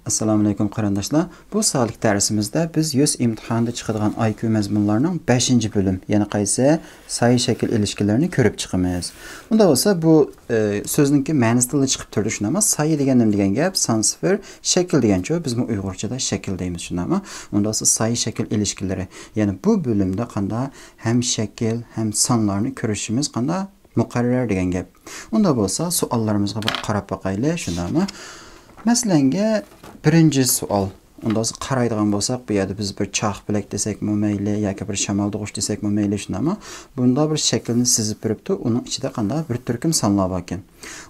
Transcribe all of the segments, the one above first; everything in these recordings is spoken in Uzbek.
Assalamu alaykum qarindoshlar. Bu sonlik darsimizda biz 100 imtihonda chiqadigan IQ mazmunlarining 5-bölüm, ya'ni qaysi sayı shakl ilişkilarini ko'rib chiqamiz. Unda bo'lsa bu so'zningki ma'nosi tilda chiqib turdi, shunami? Sayı degan nima degan gap? Son sifir, shakl degancha biz bu Uyg'urchada shakl deymiz, shunami? Unda bo'lsa sayı shakl ilişkileri, ya'ni bu bölümde qanday hem shakl hem sonlarni ko'rishimiz qanday muqarrar degan gap. Unda bo'lsa savollarimizga bir qarab boqaylik, shunami? Masalanga birinci sual. Unda qaraydigan bo'lsak, bu yerda biz bir choq bilak desak-mi mayli yoki bir shamol dug'ush desak-mi mayli, shunami? Bunda bir shaklni sizib turibdi, uning ichida qanday bir turkum sonlar bor ekan.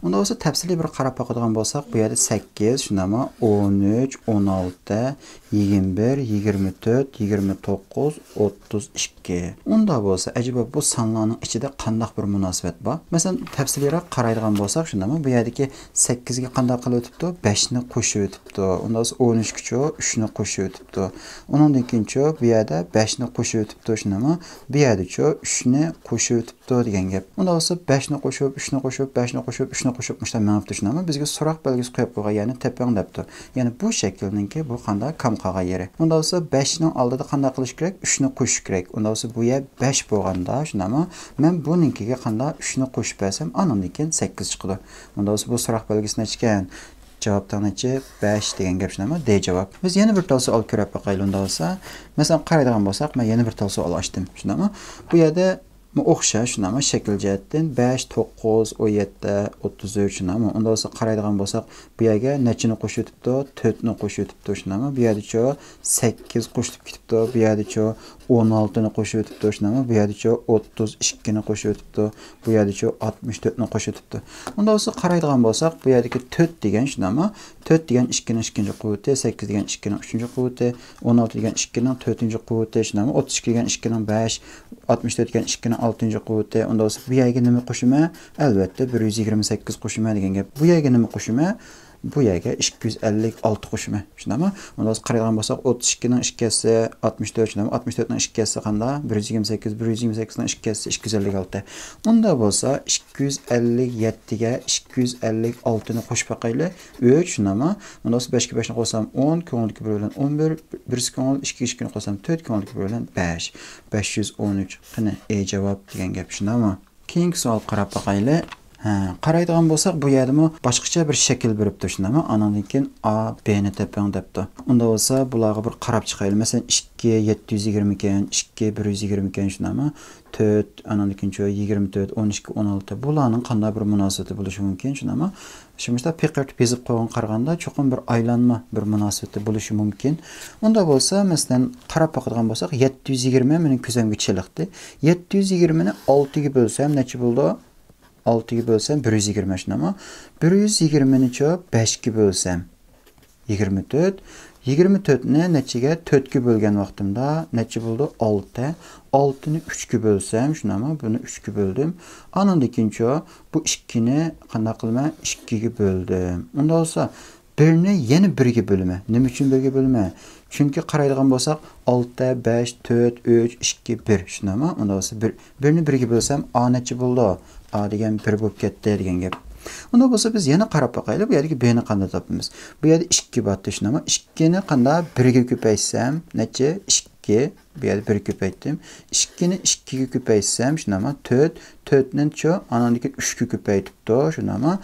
Unda bo'lsa tafsiliy bir qarab boqadigan bo'lsak, bu yerda 8, shunami? 13, 16, 21, 24, 29, 32. Unda bo'lsa, acaba bu sonlarning ichida qanday bir munosabat bor? Masalan, tafsiliyroq qaraydigan bo'lsak, shunami? Bu yerdagi 8 ga qanday qilib o'tibdi? 5 ni qo'shib o'tibdi. Unda 13 ga 3 ni qo'shib o'tibdi. Undan keyin bu yerda 5 ni qo'shib o'tibdi, shunami? Bu yerda 3 ni qo'shib o'tibdi degan gap. Unda bo'lsa 5 ni qo'shib, 3 ni qo'shib, 5 ni qo'shib, 3 ni qo'shib mushta ma'nofda, shunami? Bizga so'roq belgisi qo'yib qo'ygan, ya'ni tepang debdi. Ya'ni bu shaklninki bu qanday kam qolgan yeri. Unda bo'lsa 5 ning oldida qanday qilish kerak? 3 ni qo'shish kerak. Unda bo'lsa bu yer 5 bo'lganda, shunami? Men buninkiga qanday 3 ni qo'shib bersam, andan keyin 8 chiqadi. Unda bo'lsa bu so'roq belgisini chiqqan. Cevaptan içi 5 degan gap shunami? D javob. Biz yana bir tal savol ko'rib boqaylik unda bo'lsa. Masalan, qaraydigan bo'lsak, men yana bir tal savol ochdim, shunami? Bu yerda o'xshash, shunami? Shakl jihatdan 5, 9, 17, 33 shunami? Unda bo'lsa qaraydigan bo'lsak, bu yerga nechini qo'shib o'tibdi? 4 ni qo'shib o'tibdi, shunami? Bu yerda 8 qo'shib ketibdi, bu yerda 16 ni qo'shib o'tibdi, shunami? Bu yerda 32 ni qo'shib o'tibdi, bu yerda 64 ni qo'shib o'tibdi. Unda bo'lsa qaraydigan bo'lsak, bu yerdagi 4 degan shunami? 4 degan 2 ning 2-chi quvvati, 8 degan 2 ning 3-chi quvvati, 16 degan 2 ning 4-chi quvvati, shunami? 32 degan 2 ning 5, 64 degan 2 ning 6-chi quvvati. Unda bo'lsa bu yerga nima qo'shima? Albatta 128 qo'shima degan gap. Bu yerga nima qo'shima? Bu yerga 256 qo'shima, shunami? Unda biz qaraydigan bo'lsak, 32 ning 2-si 64, shunami? 64 ning 2-si qanday? 128, 128 ning 2-si 256. Unda bo'lsa 257 ga 256 ni qo'shib boqaylik. 3, shunami? Unda 5 ga 5 ni qo'shsam 10, ko'ngilga 1 bilan 11, 1 ko'ngil 2 ni qo'shsam 4, ko'ngilga 1 bilan 5. 513. Qani E javob degan gap, shunami? Keyingi savol qarab boqaylik. Qaraydigan bo'lsak, bu yerdami boshqacha bir shakl beribdi, shunami? Andan keyin A, B ni tepang debdi. Unda bo'lsa, bularga bir qarab chiqaylik. Masalan, 2 720 ekan, 2 120 ekan, shunami? 4, andan keyin 24, 12, 16. Bularning qanday bir munosabati bo'lishi mumkin, shunami? Shunda piqat bezib qo'ygan qaraganda cho'qim bir aylanma bir munosabati bo'lishi mumkin. Unda bo'lsa, masalan, qarab boqadigan bo'lsak, 720 mening ko'zimga chiliqdi. 720 ni 6 ga bo'lsam, necha bo'ldi? 6 ga bölsəm 120 şunama. 120 ni 5 ga bölsəm 24. 24 ni neçəyə 4 ga bölgən vaxtımda neçə buldu? 6. 6 ni 3 ga bölsəm şunama. Bunu 3 ga böldüm. Andan keyin bu 2 ni qanday qilma? 2 ga böldüm. Unda olsa 1 ni yana 1 ga bölmə. Nima üçün 1 ga bölmə? Çünki qaraydigan bo'lsak 6, 5, 4, 3, 2, 1 shunami? Unda bo'lsa 1 ni 1 ga bölsəm A neçə buldu? A degan 1 bo'lib ketdi degan gap. Unda bo'lsa biz yana qarab boqaylik. Bu yerdagi B ni qanday topamiz? Bu yerda 2 botdi, shunami? 2 ni qanday 1 ga ko'paysam, necha? 2. Bu yerda 1 ko'paytdim. 2 ni 2 ga ko'paysam, shunami? 4. 4 ni andan keyin 3 ga ko'paytibdi, shunami?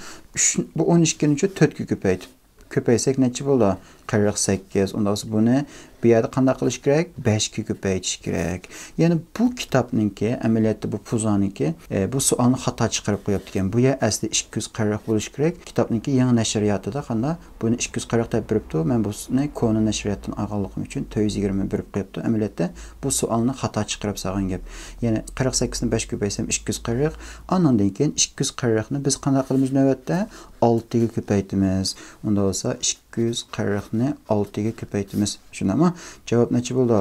Bu 12 ni 4 ga ko'paytib. Ko'paysak necha bo'ldi? 48. Unda bo'lsa buni bu yerda qanday qilish kerak? 5 ga ko'paytirish kerak. Ya'ni bu kitobninki, amaliyotda bu Puzaniki, bu savolni xato chiqarib qo'yibdi ekan. Bu yer aslida 240 bo'lish kerak. Kitobninki yangi nashriyotida qanday buni 240 deb beribdi. Men buni koni nashriyotdan olganligim uchun 420 berib qo'yibdi. Amaliyotda bu savolni xato chiqarib solgan gap. Ya'ni 48 ni 5 ko'paysam 240, andan keyin 240 ni biz qanday qilamiz navbatda? 6 ga ko'paytimiz. Unda bo'lsa 240 ni 6 ga ko'paytimiz. Shunami? Javob necha bo'ldi?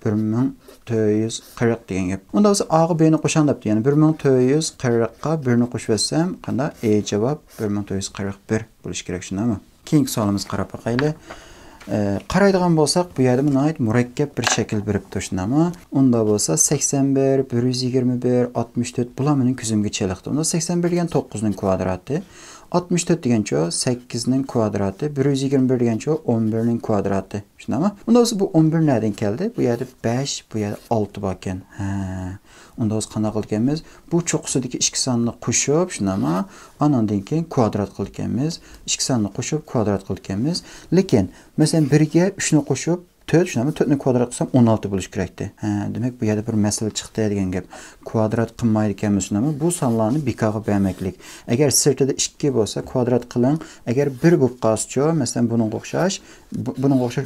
1440 degan gap. Unda bo'lsa A ga B ni qo'shing debdi. Ya'ni 1440 ga 1 ni qo'shib bersam, qanday? E javob 1441 bo'lish kerak, shunami? Keyingi savolimiz qarab boqaylik. Qaraydigan bo'lsak, bu yerda nihoyat murakkab bir shakl beribdi, shunami? Unda bo'lsa 81, 121, 64 bular mening ko'zimga chaliqdi. Unda 81 degan 9 ning kvadrati, 64 degancha 8 ning kvadrati, 121 degancha 11 ning kvadrati. Shundaymi? Unda bo'lsa bu 11 nereden keldi? Bu yerda 5, bu yerda 6 bor ekan. Unda biz qanday qilganmiz? Bu cho'qqisidagi ikki sonni qo'shib, shundaymi? Anandan keyin kvadrat qilganmiz. Ikki sonni qo'shib kvadrat qilganmiz. Lekin, masalan, 1 ga 3 ni qo'shib 4, shundaymi? 4 ni kvadrat qilsam 16 bo'lish kerakdi. Demak, bu yerda bir masala chiqdi degan gap. Kvadrat qilmaydi ekanmiz, shundaymi? Bu sonlarni bekorga bermaklik. Agar sirtida 2 bo'lsa, kvadrat qiling. Agar 1 bo'lib qolsa, masalan, buningga o'xshash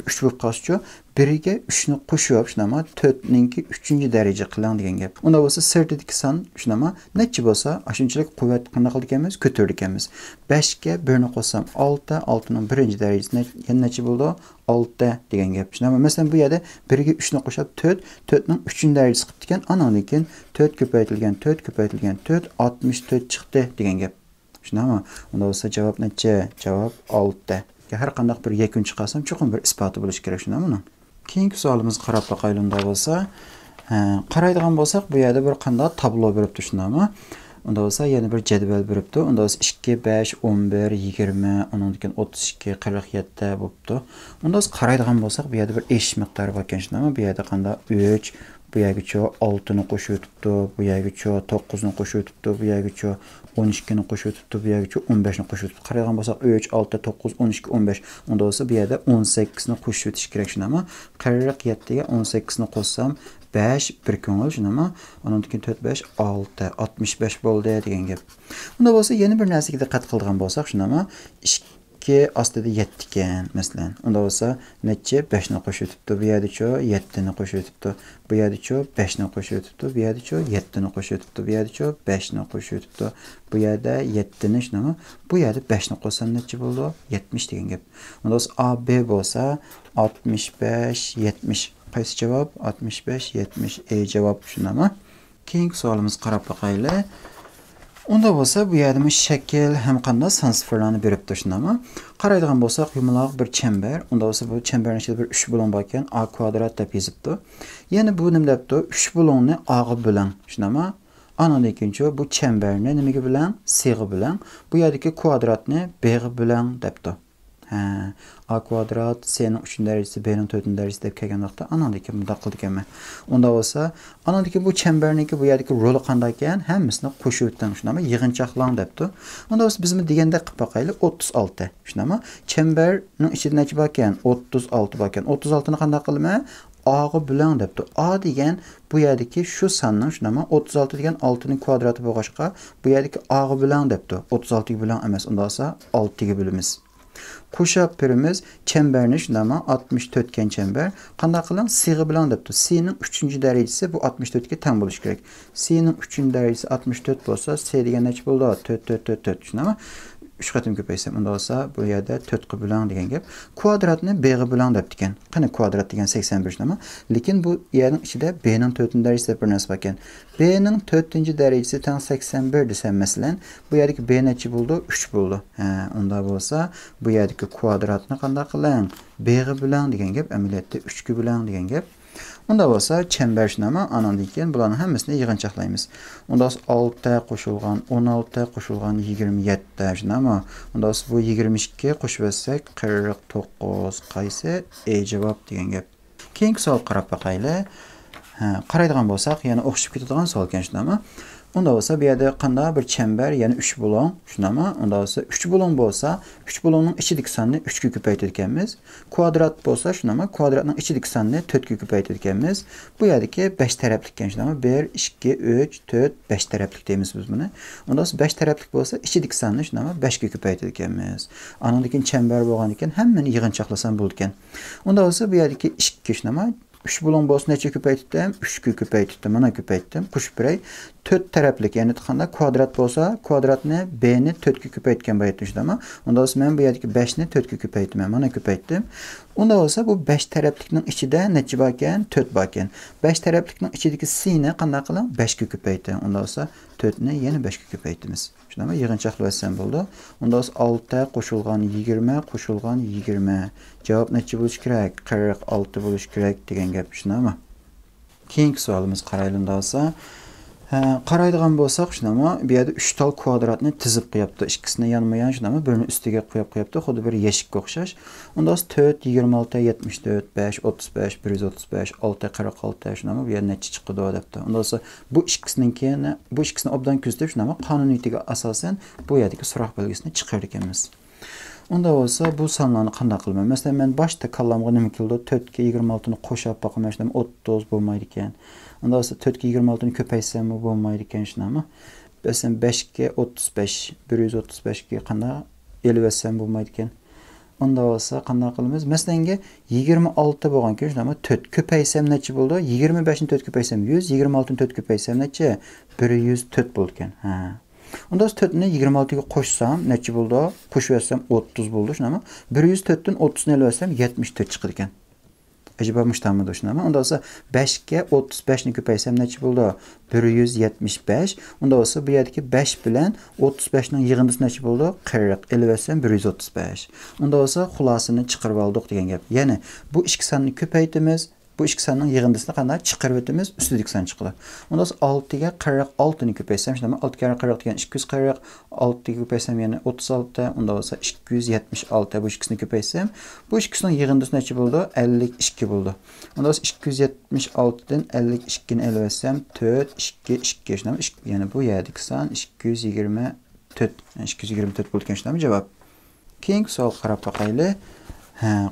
3 bo'lib qolsa, 1 ga 3 ni qo'shib, shundaymi? 4 ningki 3-daraja qiling degan gap. Unda bo'lsa sirtidagi son, shundaymi? Necha bo'lsa, shunchalik quvvat qanday qildik ekanmiz? Ko'tardik ekanmiz. 5 ga 1 ni qo'shsam 6, 6 ning 1-darajasi yana necha bo'ldi? 6 degan gap. Shundaymi? Masalan, bu yerda 1 ga 3 ni qo'shib 4, 4 ning 3-darajasi qilib ekan. Anandan keyin 4 ko'paytirilgan 4 ko'paytirilgan 4 64 chiqdi degan gap. Shundaymi? Unda bo'lsa javob necha? Javob 6. Har qanday bir yakun chiqarsam, cho'qim bir isboti bo'lish kerak, shundaymi buni? Keyingi savolimizni qarab boqaylik unda bo'lsa. Qaraydigan bo'lsak, bu yerda bir qanday tablo beribdi, shundaymi? Unda bo'lsa yana bir jadval beribdi. Unda bo'lsa 2, 5, 11, 20, undan keyin 32, 47 bo'libdi. Unda biz qaraydigan bo'lsak, bu yerda bir esh miqdori bor ekan, shundaymi? Bu yerda qanday 3, bu yergacha 6 ni qo'shib o'tibdi, bu yergacha 9 ni qo'shib o'tibdi, bu yergacha 12 ni qo'shib o'tibdi, bu yergacha 15 ni qo'shib o'tibdi. Qaraydigan bo'lsak 3, 6, 9, 12, 15. Unda bo'lsa bu yerda 18 ni qo'shib o'tish kerak, shundaymi? 47 ga 18 ni qo'shsam 5 bir ko'ngil, shundaymi? Undan keyin 4, 5, 6, 65 bo'ldi degan gap. Unda bo'lsa yana bir narsaga diqqat qilgan bo'lsak, shundaymi? 2 ostida 7 ekan, masalan. Unda bo'lsa necha 5 ni qo'shib o'tibdi, bu yerda-chi 7 ni qo'shib o'tibdi, bu yerda-chi 5 ni qo'shib o'tibdi, bu yerda-chi 7 ni qo'shib o'tibdi, bu yerda-chi 5 ni qo'shib o'tibdi, bu yerda 7 ni, shundaymi? Bu yerda 5 ni qo'shsam necha bo'ldi? 70 degan gap. Unda bo'lsa A, B bo'lsa 65, 70. Qaysi javob? 65, 70. Javob shundaymi? Keyingi savolimizni qarab boqaylik. Unda bo'lsa, bu yerda shakl ham qanday son sifirlarni beribdi, shundaymi? Qaraydigan bo'lsak, yumaloq bir chamber. Unda bo'lsa, bu chamberning ichida bir 3 bo'lim bor ekan, a kvadrat deb yozibdi. Yana bu nima debdi? 3 bo'limni a-ga bo'ling, shundaymi? Anandan keyin bu chamberni nimaga bilan? C-ga bilan. Bu yerdagi kvadratni b-ga bilan debdi. A kvadrat C'ning 3-darajasi B'ning 4-darajasi deb kelgan vaqtda anandan keyin bunday qildik ekan. Unda bo'lsa, anandan keyin bu chamberninki bu yerdagi roli qanday ekan? Hammasini qo'shib o'tdim, shundaymi? Yig'inchoqlang debdi. Unda bo'lsa biz deganda qilib boqaylik, 36, shundaymi? Chamberning ichida necha bor ekan? 36 bor ekan. 36 ni qanday qilaman? A-ga bilan debdi. A degan bu yerdagi shu sonning, shundaymi? 36 degan 6 ning kvadrati bo'lg'achqa, bu yerdagi A-ga bilan debdi. 36 bilan emas, unda bo'lsa 6 ga bo'lamiz. Qo'shib birimiz chamberni, shundaymi? 64 kan chamber. Qanday qiling? C bilan debdi. C ning 3-darajasi bu 64 ga teng bo'lishi kerak. C ning 3-darajasi 64 bo'lsa, C degan necha bo'ldi? 4, 4, 4, 4, shundaymi? 3 qatim ko'paysam, unda bo'lsa, bu yerda 4 qa bilan degan gap. Kvadratni b ga bilan debdi ekan. Qani kvadrat degan 81 shundaymi? Lekin bu yerning ichida b ning 4-darajasi deb bir narsa bor ekan. B ning 4-darajasi teng 81 desam, masalan, bu yerdagi b necha bo'ldi? 3 bo'ldi. Unda bo'lsa, bu yerdagi kvadratni qanday qiling? B ga bilan degan gap, amaliyotda 3 ga bilan degan gap. Unda bo'lsa, chamber shunami, anandan keyin bularni hammasini yig'inchoqlaymiz. Unda 6 qo'shilgan 16 qo'shilgan 27 shunami? Unda bu 22 qo'shib olsak 49 qaysi? Javob degan gap. Keyingi savol qarab boqaylik. Qaraydigan bo'lsak, yana o'xshib ketadigan savol ekan, shunami? Unda bo'lsa, bu yerda qanday bir chamber, ya'ni 3 bo'lim, shunami? Unda bo'lsa, 3 bo'lim bo'lsa, 3 bo'limning ichidagi sonni 3 ga ko'paytirib ekanmiz. Kvadrat bo'lsa, shunami? Kvadratning ichidagi sonni 4 ga ko'paytirib ekanmiz. Bu yerdagi 5 taraflik ekan, shunami? 1, 2, 3, 4, 5 taraflik deymiz biz buni. Unda 5 taraflik bo'lsa, ichidagi sonni shunami? 5 ga ko'paytirib ekanmiz. Anandan keyin chamber bo'lgan ekan, hammani yig'inchoqlasam bo'ldi ekan. Unda bo'lsa, bu yerdagi 2 shunami? 3 bo'lim bo'lsa necha ko'paytirdim? 3 ga ko'paytirdim. Mana ko'paytirdim. Qo'shib beray. 4 taraflik, ya'ni qanday kvadrat bo'lsa, kvadratni b ni 4 ga ko'paytgan bo'lyapti, shundaymi? Unda bo'lsa men bu yerdagi 5 ni 4 ga ko'paytiraman. Mana ko'paytdim. Unda bo'lsa bu 5 taraflikning ichida necha bor ekan? 4 bor ekan. 5 taraflikning ichidagi c ni qanday qiling? 5 ga ko'paytir. Unda bo'lsa 4 ni yana 5 ga ko'paytimiz. Shundaymi? Yig'inchoqlasam bo'ldi. Unda bo'lsa 6 qo'shilgan 20 qo'shilgan 20. Javob necha bo'lishi kerak? 46 bo'lishi kerak degan gap, shundaymi? Keyingi savolimiz qaraylik bo'lsa, Qaraydigan bo'lsak, shunama, bu yerda 3 tal kvadratni tizib qo'yapti. Ikkisini yanma-yan shunama, birini ustiga qo'yib qo'yapti, xuddi bir yeshikka o'xshash. Unda 4, 26, 74, 5, 35, 135, 6, 46 shunama bu yerda necha chiqdi debdi. Unda bu ikkisini obdan kuzatib shunama qonuniyatiga asosan bu yerdagi so'roq belgisini chiqarib ekanmiz. Unda olsa bu sonlarni qanday qilman? Masalan, men boshda kallamga nima keldi? 4 ga 26 ni qo'shib boqaman, 30 bo'lmaydi ekan. Unda olsa 4 ga 26 ni ko'paysam bo'lmaydi ekan shunami. Masalan, 5 ga 35, 135 ga qanday elivetsam bo'lmaydi ekan. Unda olsa qanday qilamiz? Masalan, 26 bo'lgan ekan shunami 4 ko'paysam necha bo'ldi? 25 ni 4 ko'paysam 100, 26 ni 4 ko'paysam necha? 104 bo'ldi ekan. Unda 4 ni 26 ga qo'shsam necha bo'ldi? Qo'shib etsam 30 bo'ldi shunami. 104 dan 30 ni elvetsam 74 chiqadi ekan. Acaba müştamida shunami? Unda olsa 5 ga 35 ni ko'paysam necha bo'ldi? 175. Unda olsa bu yerdagi 5 bilan 35 ning yig'indisi necha bo'ldi? 40. Elvetsam 135. Unda olsa xulosani chiqarib oldik degan gap. Ya'ni bu ikki sonni ko'paytimiz, bu ikki sonning yig'indisini qanday chiqarib o'tamiz? Ustidagi son chiqadi. Unda 6 ga 46 ni ko'paysam, shunami 6 ga 40 degan 240, 6 ga ko'paysam yana 36, unda bo'lsa 276 bu ikkisini ko'paysam, bu ikkisining yig'indisi necha bo'ldi? 52 bo'ldi. Unda 276 dan 52 ni elvetsam 4 2 2 shunami, ya'ni bu yerdagi son 224. 224 bo'lgan shunami javob. Keyingi savol qarab boqaylik.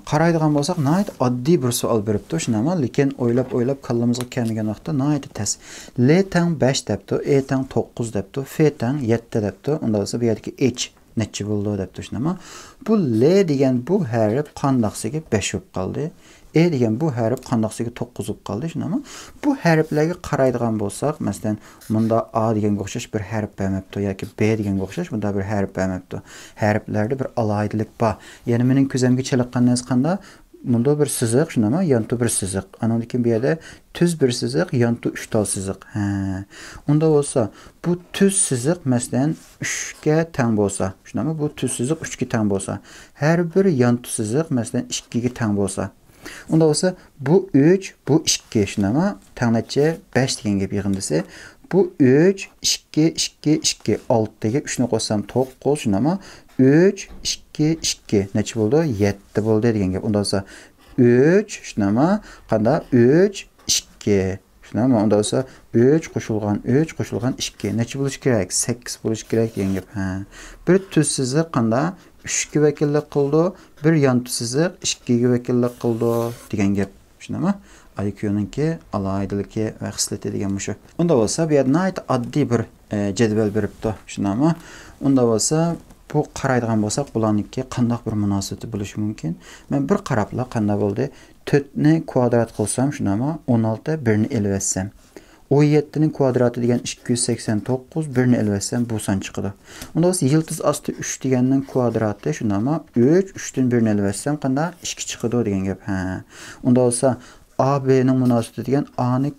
Qaraydigan bo'lsak, nəhayət oddiy bir savol beribdi, shunami, lekin o'ylab kallamizga kelmagan vaqtda nəhayət tez. L teng 5 debdi, E teng 9 debdi, F teng 7 debdi. Unda bo'lsa bu yerdagi H necha bo'ldi debdi, shunami. Bu L degan bu harf qandaqsiga 5 bo'lib qoldi. E degan bu harf qandaqsiga 9 bo'lib qoldi, shunami. Bu harflarga qaraydigan bo'lsak, masalan, bunda A deganga o'xshash bir harf bermabdi yoki B deganga o'xshash bunda bir harf bermabdi. Harflarda bir alohidalik bor. Ya'ni mening ko'zimga chaliqqan narsa qanday? Bunda bir siziq, shunami, yantu bir siziq. Anandan keyin bu yerda tuz bir siziq, yantu 3 tal siziq. Unda bo'lsa, bu tuz siziq masalan 3 ga teng bo'lsa, shunami, bu tuz siziq 3 ga teng bo'lsa, har bir yantu siziq masalan 2 ga teng bo'lsa, unda bo'lsa bu 3, bu 2 shunami, tengnecha 5 degan gap yig'indisi. Bu 3, 2, 2, 2, 6 ga 3 ni qo'shsam 9 shunami. 3, 2, 2 necha bo'ldi? 7 bo'ldi degan gap. Unda bo'lsa 3 shunami, qanday? 3, 2 shunami. Unda bo'lsa 3 qo'shilgan 2 necha bo'lishi kerak? 8 bo'lishi kerak degan gap. Bir tuz siziq qanday? 3 ga vakillik qildi, bir yantu siziq 2 ga vakillik qildi degan gap. Shunami? IQ'ningki alohidaligi va xislati degan mushu. Unda bo'lsa bu yerda nəhayət oddiy bir jadval beribdi, shunami. Unda bo'lsa bu qaraydigan bo'lsak, bularniki qanday bir munosabati bo'lishi mumkin? Men bir qarabla qanday bo'ldi? 4 ni kvadrat qilsam, shunami, 16 1 ni elvetsam. 17 ning kvadrati degan 289, 1 ni elvetsam bu son chiqadi. Unda bo'lsa yildiz osti 3 deganning kvadrati shunami, 3 3 dan 1 ni elvetsam qanday? 2 chiqadi degan gap. Unda bo'lsa A, B'nin munosabati degan A'ning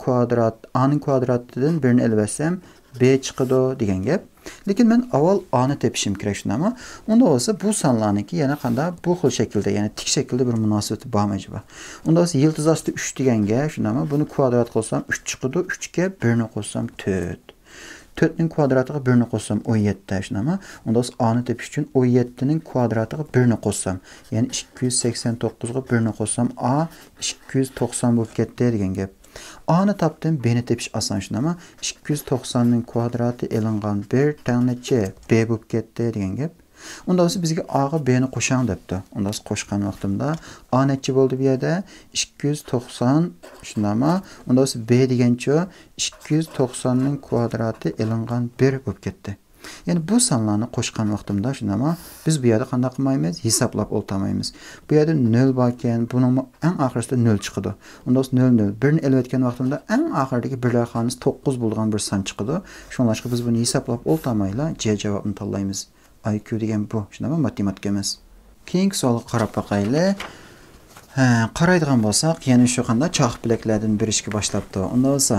kvadratidan 1 ni elvetsam B chiqadi degan gap. Lekin men avval A'ni tepishim kerak shunami. Unda bo'lsa bu sonlarniki yana qanday bu xil shaklda, ya'ni tik shaklda bir munosabati bormi acaba? Unda bo'lsa yildiz osti 3 deganga shunami, buni kvadrat qilsam 3 chiqadi, 3 ga 1 ni qo'shsam 4. 4 ning kvadratiga 1 ni qo'shsam 17 shunami. Unda A'ni tepish uchun 17 ning kvadratiga 1 ni qo'shsam, ya'ni 289 ga 1 ni qo'shsam A 290 bo'lib ketdi degan gap. A'ni topdim, B'ni tepish oson shunami. 290 ning kvadrati elingan 1 tengnecha B bo'lib ketdi degan gap. Unda bo'lsa bizga A ga B ni qo'shang debdi. Unda qo'shgan vaqtimda A necha bo'ldi bu yerda? 290 shunami. Unda bo'lsa B degancha 290 ning kvadrati elingan 1 bo'lib ketdi. Ya'ni bu sonlarni qo'shgan vaqtimda shunami, biz bu yerda qanday qilmaymiz? Hisoblab o'ltamaymiz. Bu yerda 0 bor ekan, buning eng oxirisida 0 chiqadi. Unda 0 0 1 ni elvatgan vaqtimda eng oxiridagi birlar xonasi 9 bo'lgan bir son chiqadi. Shunlashqa biz buni hisoblab o'ltamayla C javobini tanlaymiz. IQ degan bu, shunami, matematika emas. Keyingi savolga qarab boqaylik. Qaraydigan bo'lsak, yana shu qanday choq bilaklardan berishga boshlabdi. Unda bo'lsa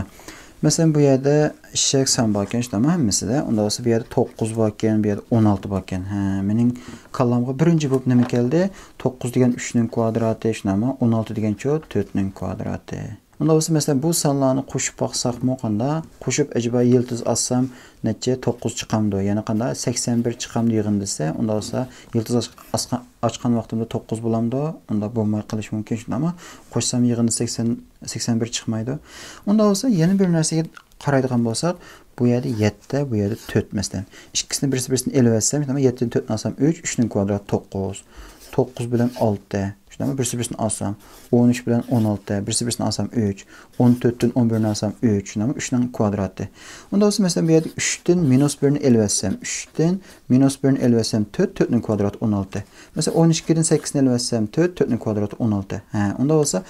Mesela bu yerda ishak son bor ekan, shunami, hammasida. Unda bo'lsa bu yerda 9 bor ekan, bu yerda 16 bor ekan. Mening kallamga birinchi bo'lib nima keldi? 9 degan 3 ning kvadrati, shunami, 16 degan 4 ning kvadrati. Unda bo'lsa, masalan, bu sonlarni qo'shib boqsaqmi, qanda qo'shib acaba yildiz olsam necha 9 chiqamdi. Ya'ni qanda 81 chiqamdi yig'in desa, unda bo'lsa yildiz ochgan vaqtimda 9 bo'lamdi. Unda bo'lmay qilish mumkin, shundami? Qo'shsam yig'inda 81 chiqmaydi. Unda bo'lsa, yana bir narsaga qaraydigan bo'lsak, bu yerda 7, bu yerda 4 masalan. İkisini birisi-birisini elib etsam, 7 ni 4 ni alsam 3, 3 ning kvadratı 9. 9 bilan 6. Şundan birisi-birisini alsam 13 bilan 16, birisi-birisini alsam 3, 14'ten 11'ni alsam 3, şundan 3'nin kvadratı. Onda olsa mesela bir yerde 3'ten minus 1'ni elib etsem, 3'ten minus 1'ni elib etsem 4, 4'nin kvadratı 16. Mesela 12'den 8'ni elib etsem 4, 4'nin kvadratı 16. Onda olsa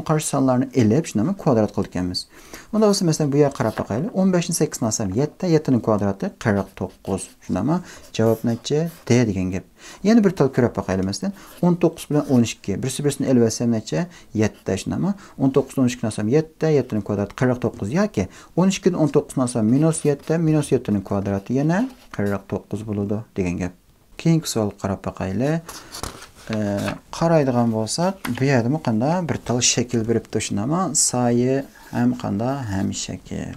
qarşı sonlarını elib şundan kvadrat qilganmiz. Onda olsa mesela bu yer qarab bakaylı. 15'ni 8'ni alsam 7, 7'nin kvadratı 49. Şundan cevap neçe? D degan gap. Yeni bir tal ko'rib bakaylı mesela. 19 bilan 12. Birisi-birisini elib etsem neçe? 7 şundan. 19 dan 12'ni alsam 7, 7'nin kvadratı 49 yoki 12'den 19'ni alsam minus 7, minus 7'nin kvadratı yana 49 bo'ladi degan gap. Keyingi savol qarab bakaylı. Qaraydigan bo'lsak, bu yerda qanda bir tal shakl beribdi shundami? Sayı ham qanda ham shakl.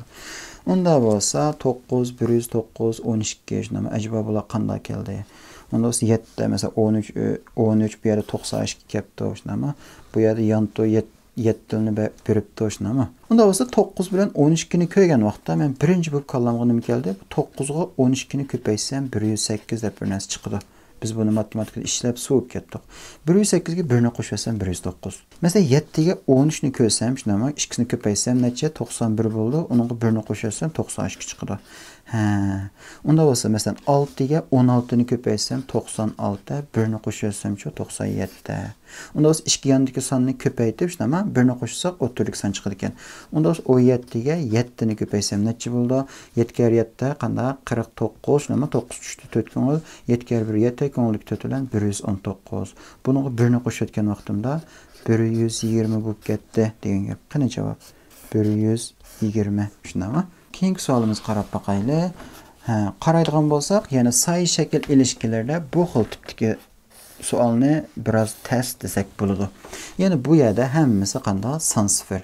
Unda bo'lsa 9, 109, 12 shundami? Acaba bular qanday keldi? Unda bo'lsa 7, mesela 13 bu yerda 92 kelibdi shundami? Bu yerda yanto 7ni beribdi shundami? Unda bo'lsa 9 bilan 12 ni ko'rgan vaqtda men birinchi bo'lib qolganim nima keldi? 9 ga 12 ni ko'paysam 108 deb bir narsa chiqdi. Biz bunu matematikada ishlab suvib ketdik. 108 ga 1 ni qo'shsam 109. Mesela 7 ga 13 ni ko'rsam, shunami, ikkisini ko'paysam necha? 91 bo'ldi. Uningga 1 ni qo'shsam 92 chiqdi. Unda bo'lsa, mesela 6 ga 16 ni ko'paysam 96, 1 ni qo'shsam 97. Unda bo'lsa ikki yondagi sonni ko'paytib, shunami, 1 ni qo'shsak o'ttirlik son chiqadi ekan. Unda bo'lsa 17 ga 7 ni ko'paysam necha bo'ldi? 7 ga 7 qanday? 49, shunami, 9 tushdi 4 ko'ngil, 7 ga 1 7 ko'ngillik 4 bilan 119. Buningga 1 ni qo'shayotgan vaqtimda 120 bo'lib ketdi degan gap. Qani javob? 120 shunami? Keyingi savolimiz qarab bakaylı. Qaraydigan bo'lsak, yana sayı shakl ilişkilarda bu xil tipdagi savolni biraz test desak bo'ladi. Yani bu yerda hammasi qanday? Son 0.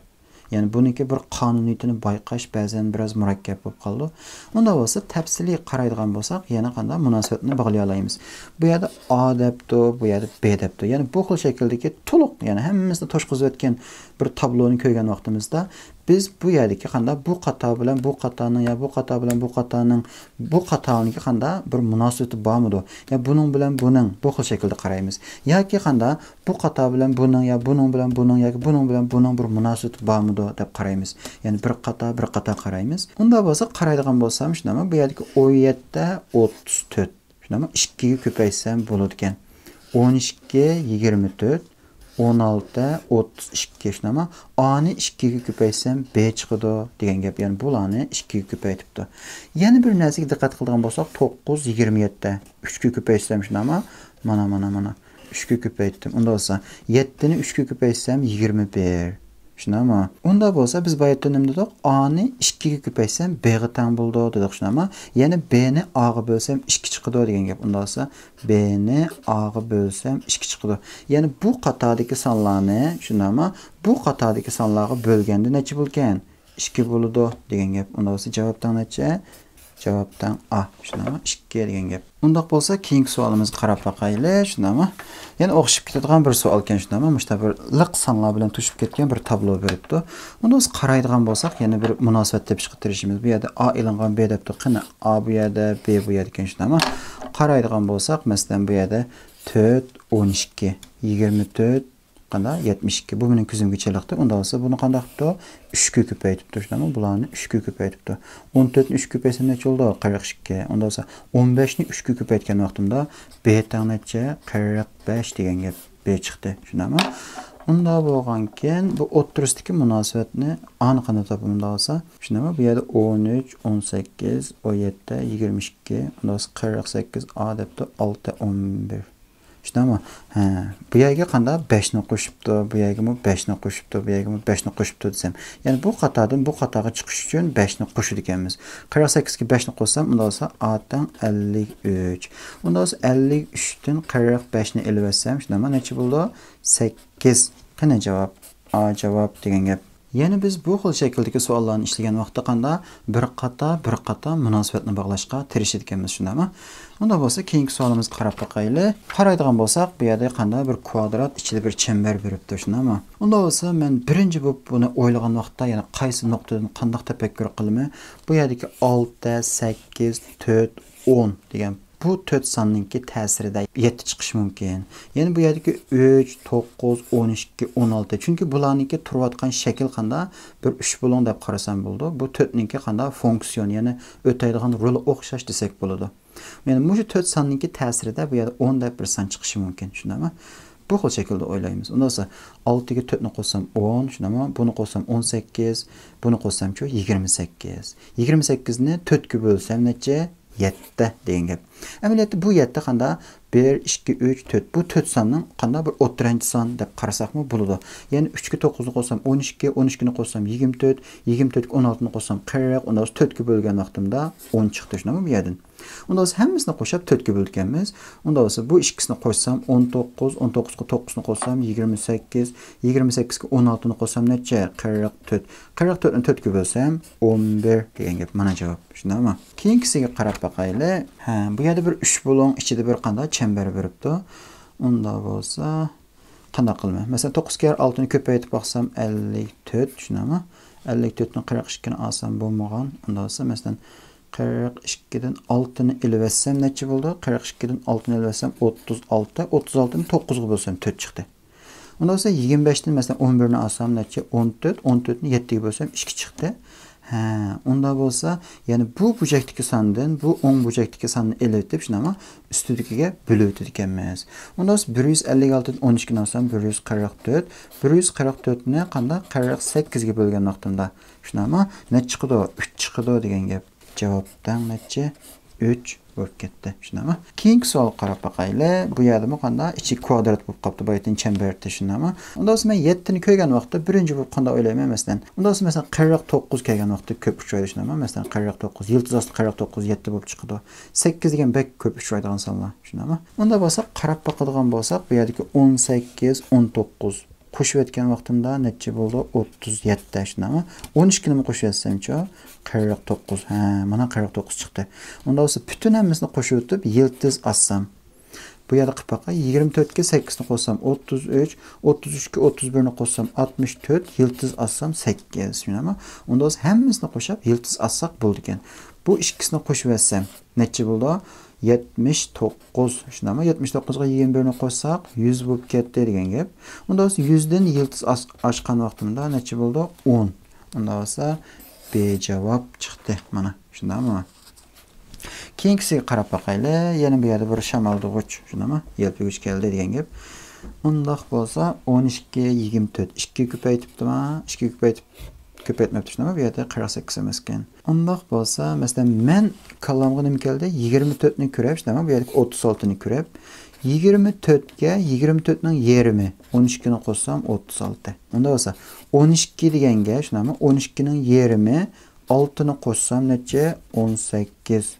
Yani buniki bir qonuniyatini bayqash ba'zan biraz murakkab bo'lib qoldi. Unda bo'lsa, tafsiliy qaraydigan bo'lsak, yana qanday munosabatni bog'lay olamiz. Bu yerda A debdi, bu yerda B debdi. Yani bu xil shakldagi to'liq, yani hammamizni to'shqizib o'tgan bir tabloni ko'rgan vaqtimizda biz bu yerdagi qanday bu qator bilan bu qatorning ya bu qator bilan bu qatorning bu qatorniki qanday bir munosabati bormidi? Ya buning bilan buning bu xil shaklda qaraymiz. Yoki qanday bu qator bilan buning ya buning bilan buning yoki buning bilan buning bir munosabati bormidi deb qaraymiz. Yani bir qator qaraymiz. Unda bo'lsa qaraydigan bo'lsam, shunami, bu yerdagi 17 da 34. Shunami, 2 ga ko'paysam bo'ladi ekan. 12 24 16, 32 şunama. A'ni 2 ga ko'paysam B chiqadi degan gap. Yani bularni 2 ga ko'paytibdi. Yana bir narsaga diqqat qiladigan bo'lsak, 9 27. 3 ga ko'paysam shunama. Mana 3 ga ko'paytdim. Unda bo'lsa 7 ni 3 ga ko'paysam 21. Shunama. Unda bo'lsa biz bu yerda nima dedik? A'ni 2 ga ko'paysam B ga teng bo'ldi dedik shunama. Yani B ni A ga bo'lsam 2 chiqadi degan gap. Unda bo'lsa B ni A ga bo'lsam 2 chiqadi. Yani bu qatordagi sonlarni shunama, bu qatordagi sonlarga bo'lganda necha bo'lgan? 2 bo'ladi degan gap. Unda bo'lsa javobdan necha? Javobdan A. Shunama, 2 degan gap. Undaq bo'lsa, keyingi savolimizni qarab baqayli, shunama. Yani o'xshib ketadigan bir savol ekan, shunama. Mushta bir liq sonlar bilan tushib ketgan bir tablo beribdi. Unda biz qaraydigan bo'lsak, yana bir munosabat deb chiqarishimiz. Bu yerda A ilingan B debdi. Qani A bu yerda, B bu yerda ekan, shunama. Qaraydigan bo'lsak, masalan bu yerda 4 12 24 qanday 72. Bu mening ko'zimga chaliqdi. Unda bo'lsa buni qanday qilibdi? 3 ga ko'paytibdi, shunami? Bularni 3 ga ko'paytibdi. 14 ni 3 ga ko'paysam necha bo'ldi? 42. Unda bo'lsa 15 ni 3 ga ko'paytgan vaqtimda B teng necha? 45 degan gap B chiqdi, shunami? Unda bo'lganken bu o'ttirisidagi munosabatni aniqini topib unda olsa, shunami? Bu yerda 13, 18, 17, 22, unda 48 A debdi 6, 11. Shunami? Bu yerga qanday 5 ni qo'shibdi, bu yerga 5 ni qo'shibdi, bu yerga 5 ni qo'shibdi desam, ya'ni bu qatordan bu qatorga chiqish uchun 5 ni qo'shar ekanmiz. 48 ga 5 ni qo'shsam, unda bo'lsa A dan 53. Unda bo'lsa 53 dan 45 ni elib etsam, shunami, necha bo'ldi? 8. Qani javob? A javob degan gap. Yani biz bu xil şekildagi savollarni ishlagan vaqtda qanda bir qata munosabatni bog'lashga tirishar ekanmiz, shundaymi? Unda bo'lsa, keyingi savolimizga qarab boqaylik. Qaraydigan bo'lsak, bu yerda qanday bir kvadrat ichida bir chambar beribdi, shundaymi? Unda bo'lsa, men birinchi bo'lib buni o'ylagan vaqtda, ya'ni qaysi nuqtadan qanday tafakkur qilaman? Bu yerdagi 6, 8, 4, 10 degan bu 4 sonninki ta'sirida 7 chiqish mumkin. Ya'ni bu yerdagi 3, 9, 12, 16. Chunki bularniki turayotgan shakl qanday bir 3 bo'lon deb qarasam bo'ldi. Bu 4 ninki qanday funksiyon, ya'ni o'taydigan roli o'xshash desak bo'ladi. Ya'ni bu 4 sonninki ta'sirida bu yerda 10 deb bir son chiqishi mumkin, shundaymi? Bu xil shaklda o'ylaymiz. Unda esa 6 ga 4 ni qo'shsam 10, shundaymi? Buni qo'shsam 18, buni qo'shsam-chi 28. 28 ni 4 ga bo'lsam necha? 7 degan gap. Amaliyotda bu 7 qanda 1, 2, 3, 4. Bu 4 sonning qanda bir o'ttirinchi son deb qarasaqmi bo'ladi. Ya'ni 3 ga 9 ni qo'shsam 12, 12 ni qo'shsam 24, 24 ga 16 ni qo'shsam 40, unda 4 ga bo'lgan vaqtimda 10 chiqdi, shunami bu yerdan. Unda biz hammasini qo'shib 4 ga bo'lganmiz. Unda bo'lsa bu ikkisini qo'shsam 19, 19 ga 9 ni qo'shsam 28, 28 ga 16 ni qo'shsam necha? 44. 44 ni 4 ga bo'lsam 11 degan gap. Mana javob. Shundaymi? Keyingisiga qarab boqaylik. Ha, bu yerda bir 3 bo'lon ichida bir qanday chambar beribdi. Unda bo'lsa qanday qilma? Masalan 9 ga 6 ni ko'paytirib baxsam 54, shundaymi? 54 ni 42 ni olsam bo'lmagan. Unda bo'lsa masalan 42 dan 6 ni ilib etsam necha bo'ldi? 42 dan 6 ni ilib etsam 36. 36 ni 9 ga bo'lsam 4 chiqdi. Unda bo'lsa 25 dan masalan 11 ni olsam necha? 14. 14 ni 7 ga bo'lsam 2 chiqdi. Ha, unda bo'lsa, ya'ni bu bujakdagi sondan bu 10 bujakdagi sonni ilib etib, shunami ustidagiga bo'lib o'tadi ekanmiz. Unda 156 dan 12 ni olsam 144. 144 ni qanday 48 ga bo'lgan vaqtimda, shunami necha chiqdi? 3 chiqdi degan gap. Javobdan necha? 3 bo'lib ketdi, shundami? Keyingi savol qarab boqaylik. Bu yerda qanday ichi kvadrat bo'lib qolibdi, boyatin chambarda, shundami? Unda men 7 ni ko'rgan vaqtda birinchi bo'lib qanday o'ylayman masalan. Unda masalan 49 kelgan vaqtda ko'p uchraydi, shundami? Masalan 49, yildiz osti 49 7 bo'lib chiqdi. 8 degan bek ko'p uchraydigan sonlar, shundami? Unda bo'lsa qarab boqadigan bo'lsak, bu yerdagi 18, 19 qo'shib etgan vaqtimda necha bo'ldi? 37, shundami? 12 ni qo'shib etsam-chi 49. Ha, mana 49 chiqdi. Unda bo'lsa bütün hammasini qo'shib o'tib yildiz assam. Bu yerda qilib baqa 24 ga 8 ni qo'shsam 33, 33 ga 31 ni qo'shsam 64, yildiz assam 8, shundami? Unda bo'lsa hammasini qo'shib yildiz assak bo'ldi ekan. Bu ikkisini qo'shib etsam necha bo'ldi? 79, shundami? 79 ga 21 ni qo'shsak 100 bo'lib ketdi degan gap. Unda bo'lsa 100 dan yildiz ochgan vaqtimda necha bo'ldi? 10. Unda bo'lsa bejavob chiqdi. Mana shundami? Keyingisiga qarab boqaylik. Yana bu yerda bir shamoldag'ich, shundami? Yelpig'ich keldi degan gap. Undaq bo'lsa 12 ga 24. 2 ko'paytibdimi? 2 ko'paytmabdi, shundami? Bu yerda 48 emas ekan. Undaq bo'lsa, masalan, men kallamga nima keldi? 24 ni ko'rib, shundami? Bu yerda 36 ni ko'rib. 24 ga 24 ning yarmi 12 ni qo'shsam 36. Unda bo'lsa 12 deganga, shundami? 12 ning yarmi 6 ni qo'shsam necha? 18.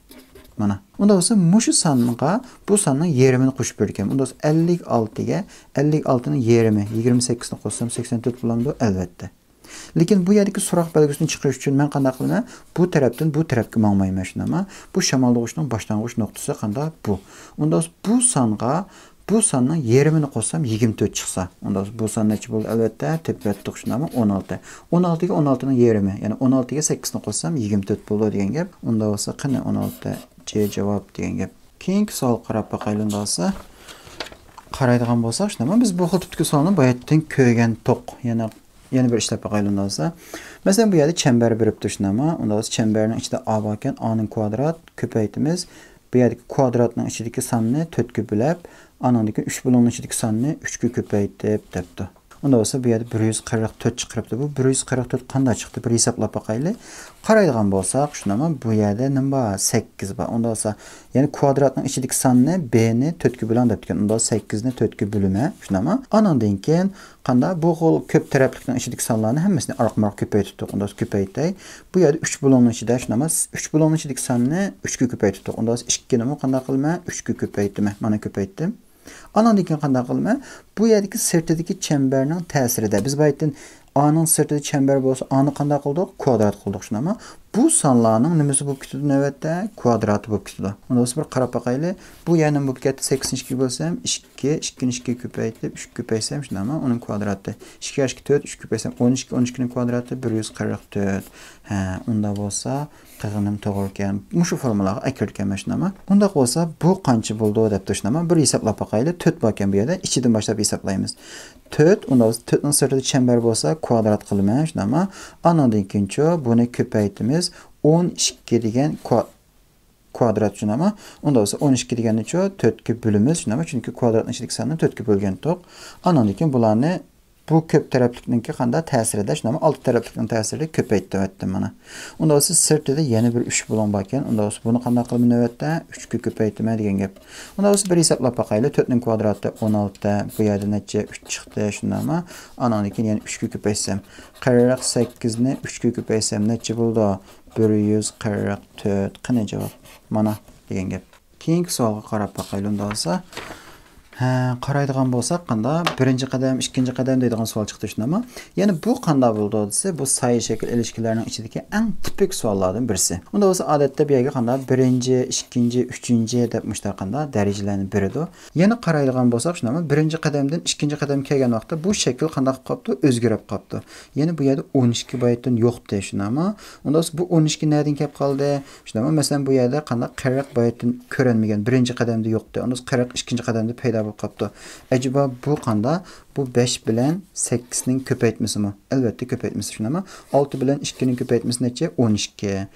Mana. Unda bo'lsa mushu songa bu sonning yarmini qo'shib bergan. Unda 56 ga 56 ning yarmi 28 ni qo'shsam 84 bo'lamdi, albatta. Lekin bu yerdagi so'roq belgisini chiqarish uchun men qanday qilaman? Bu tarafdan bu tarafga mangmayman, shundami? Bu shamoldag'ichning boshlang'ich nuqtasi qanday? Bu. Unda bu songa bu sonning yarmini qo'shsam 24 chiqsa, unda bu son necha bo'ldi? Albatta, tepatdiq, shundami? 16. 16 ga 16 ning yarmi, ya'ni 16 ga 8 ni qo'shsam 24 bo'ladi degan gap. Unda bo'lsa qani 16 javob degan gap. Keyingi savol qarab boqaylik unda bo'lsa. Qaraydigan bo'lsak, shundami? Biz bu xil tipdagi savolni boyatdan ko'rgan to'q, yana bir ishlab boqaylik unda bo'lsa. Masalan, bu yerda chambar beribdi, shundami? Unda bo'lsa chambarning ichida a bor ekan, a ning kvadrat ko'paytimiz. Bu yerdagi kvadratning ichidagi sonni 4 ga bo'lib, anandagi 3 bo'lonning ichidagi sonni 3 ga ko'paytib debdi. Unda bo'lsa bu yerda 144 chiqibdi. Bu 144 qanday chiqdi? Bir hisoblab boqaylik. Qaraydigan bo'lsak, shundami? Bu yerda nima bor? 8 bor. Unda bo'lsa, ya'ni kvadratning ichidagi sonni b ni 4 ga bo'lan debdi. Unda 8 ni 4 ga bo'lma, shundami? Anandan keyin qanday bu xil ko'p taraflikning ichidagi sonlarni hammasini arqamoq ko'paytirdik. Unda ko'paytay. Bu yerda 3 bo'lonning ichida, shundami? 3 bo'lonning ichidagi sonni 3 ga ko'paytirdik. Unda 2 ni qanday qilma? 3 ga ko'paytdim. Mana ko'paytdim. Anandan keyin qanday qilma? Bu yerdagi sirtidagi chambarning ta'sirida biz bu yerdan A'nın sırtida çember bolsa, A'ni qanday qildik? Kvadrat qildik shunami. Bu sonlarning nimasi bo'lib ketdi navbatda? Kvadrati bo'lib ketdi. Unda biz bir qarab baqayli. Bu yana bo'lib ketdi 82 bo'lsam 2, 2 ni 2 ko'paytirib 3 ko'paysam shunami, uning kvadrati. 2 2 4, 3 ko'paysam 12, 12 ning kvadrati 144. Ha, unda bo'lsa qig'inim to'g'ri ekan. Mushu formulaga akirgan shunami. Unda bo'lsa bu qancha bo'ldi deb turishnaman. Bir hisoblab baqayli. 4 bor ekan bu yerda. Ichidan boshlab hisoblaymiz. 4, unda 4 ning sirtida çember bo'lsa kvadrat qilaman shunami. Anandan keyinchi buni ko'paytimiz 12 degan kvadrat shunami. Unda bo'lsa 12 deganni 4 ga bo'limiz shunami. Chunki kvadratning ichidagi sonni 4 ga bo'lgan to'q. Anandan keyin bularni bu ko'p taraflikninki qanday ta'sirida shunami 6 taraflikning ta'sirida ko'paytirib o'tdim mana. Unda bo'lsa sirtida yana bir 3 bo'lon bor ekan. Unda bo'lsa buni qanday qilib navbatda 3 ga ko'paytirma degan gap. Unda bo'lsa bir hisoblab baqayli. 4 ning kvadrati 16, bu yerda necha 3 chiqdi shunami. Anandan keyin yana 3 ga ko'paysam 48 ni 3 ga ko'paysam necha bo'ldi? 144. Qani javob? Mana degan gap. Keyingi savolga qarab baqayli unda bo'lsa qaraydigan bo'lsak, qanda birinchi qadam, ikkinchi qadam deydigan savol chiqdi shunami. Ya'ni bu qanday bo'ldi desa, bu sayı shakl ilişkilarining ichidagi eng tipik savollardan birisi. Unda bo'lsa odatda bu yerga qanda birinchi, ikkinchi, uchinchi deb mushtaqanda darajalarni beradi. Yana qaraydigan bo'lsak shunami, birinchi qadamdan ikkinchi qadam kelgan vaqtda bu shakl qanday qilib qopti? O'zgarib qopti. Ya'ni bu yerda 12 baytdan yo'qdi shunami. Unda bu 12 nereden kelib qoldi? Shunami, masalan bu yerda qanday 40 baytdan ko'rinmagan birinchi qadamda yo'qdi. Unda 40 ikkinchi qadamda paydo qaptı. Acaba bu qanda bu 5 bilan 8 ning ko'paytmasimi? Albatta ko'paytmasi shunami. 6 bilan 2 ning ko'paytmasi necha? 12.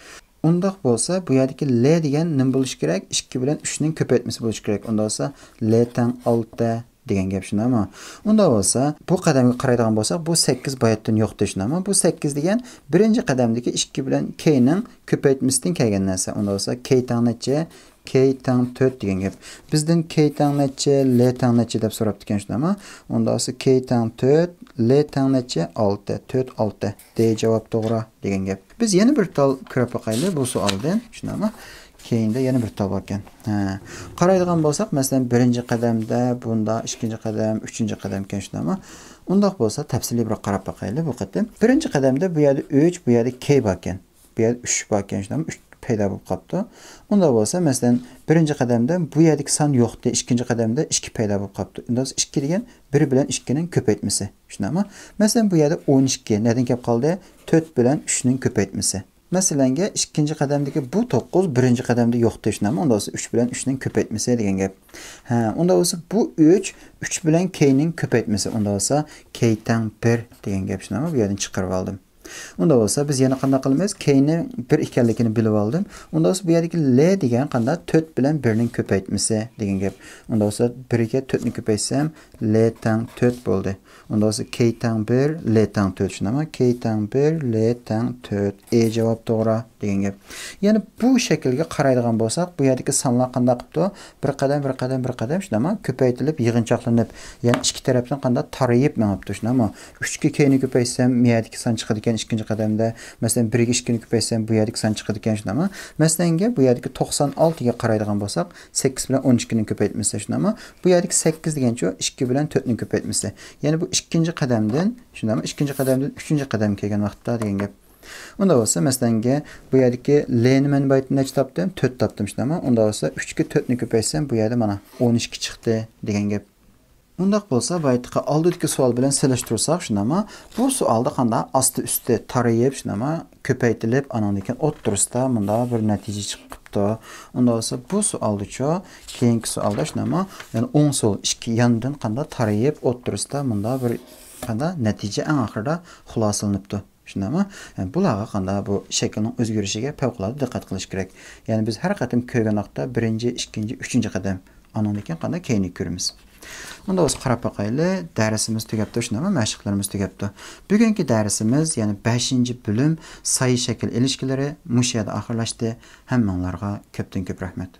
Undaq bo'lsa bu yerdagi L degan nim bo'lish kerak? 2 bilan 3 ning ko'paytmasi bo'lish kerak. Unda bo'lsa L tang 6 degan gap shunami? Unda bo'lsa bu qadamga qaraydigan bo'lsak, bu 8 baytdan yo'qdi shunami? Bu 8 degan birinchi qadamdagi 2 bilan k ning ko'paytmasidan kelgan narsa. Unda bo'lsa k tang necha? K tang 4 degan gap. Bizdan K tang necha, L tang necha deb so'rabdi ekan shunami? Unda bo'lsa K tang 4, L tang necha? 6, 4 6. D javob to'g'ri degan gap. Biz yana bir tal ko'rib baqayli bu savoldan shunami? Keyinda yana bir tal bor ekan. Qaraydigan bo'lsak, masalan, birinchi qadamda, bunda ikkinchi qadam, uchinchi qadam ekan shunami? Undaq bo'lsa, tafsilliroq qarab baqayli bu qatim. Birinchi qadamda bu yerda 3, bu yerda K bor ekan. Bu yerda 3 bor ekan shunami? Paydo bo'lib qopti. Unda bo'lsa, masalan, birinchi qadamda bu yerdagi son yo'qdi, ikkinchi qadamda 2 paydo bo'lib qopti. Unda 2 degan 1 bilan 2 ning ko'paytmasi. Shunami? Masalan, bu yerda 12 nereden kelib qoldi? 4 bilan 3 ning ko'paytmasi. Masalanga, ikkinchi qadamdagi bu 9 birinchi qadamda yo'qdi shunami? Unda bo'lsa 3 bilan 3 ning ko'paytmasi degan gap. Unda bo'lsa bu 3 bilan k ning ko'paytmasi. Unda bo'lsa k tang 1 degan gap shunami? Bu yerdan chiqarib oldim. Unda bo'lsa biz yana qanday qilamiz? K ni 1 ekanligini bilib oldim. Unda bo'lsa bu yerdagi L degan qanday 4 bilan 1 ning ko'paytmasi degan gap. Unda bo'lsa 1 ga 4 ni ko'paytsam L tang 4 bo'ldi. Unda bo'lsa K tang 1, L tang 4 shunami? K tang 1, L tang 4. E javob to'g'ri degan gap. Ya'ni bu shaklga qaraydigan bo'lsak, bu yerdagi sonlar qanday qilibdi? Bir qadam shunami? Ko'paytirilib, yig'inchoqlanib, ya'ni ikki tarafdan qanday tarayib mengibdi shunami? 3 ga K ni ko'paysam, bu yerdagi son chiqadi ekan ikkinchi qadamda. Masalan, 1 ga 2 ni ko'paysam, bu yerdagi son chiqadi ekan shunami? Masalan, bu yerdagi 96 ga qaraydigan bo'lsak, 8 bilan 12 ning ko'paytmasi shunami? Bu yerdagi 8 degancha 2 bilan 4 ning ko'paytmasi. Ya'ni bu ikkinchi qadamdan, shunami? Ikkinchi qadamdan uchinchi qadam kelgan vaqtda degan gap. Unda bo'lsa, masalan, bu yerdagi L ni men baytni necha topdim? 4 topdim shunami? Unda bo'lsa 3 ga 4 ni ko'paysam, bu yerda mana 12 chiqdi degan gap. Undaq bo'lsa, baytqa oldidagi savol bilan selishtirsak, shunami? Bu savolda qanday asti-usti tarayib, shunami? Ko'paytirilib, anandan keyin o'ttirisda bunda bir natija chiqibdi. Unda bo'lsa, bu savolda keyingi savolda shunami? Ya'ni o'ng so'l ikki yandan qanday tarayib, o'ttirisda bunda bir qanday natija eng oxirida xulosalanibdi. Shunami? Yani bularga qanday bu shaklning o'zgarishiga favqulodda diqqat qilish kerak. Ya'ni biz har qatim ko'rgan vaqtda birinchi, ikkinchi, uchinchi qadam anandan keyin qanday keyinni ko'ramiz. Unda o'z qarab baqayli, darsimiz tugabdi, shunami? Mashqlarimiz tugabdi. Bugungi darsimiz, ya'ni 5-bo'lim sayı shakl ilişkileri mush yerda oxirlashdi. Hammanglarga ko'pdan ko'p rahmat.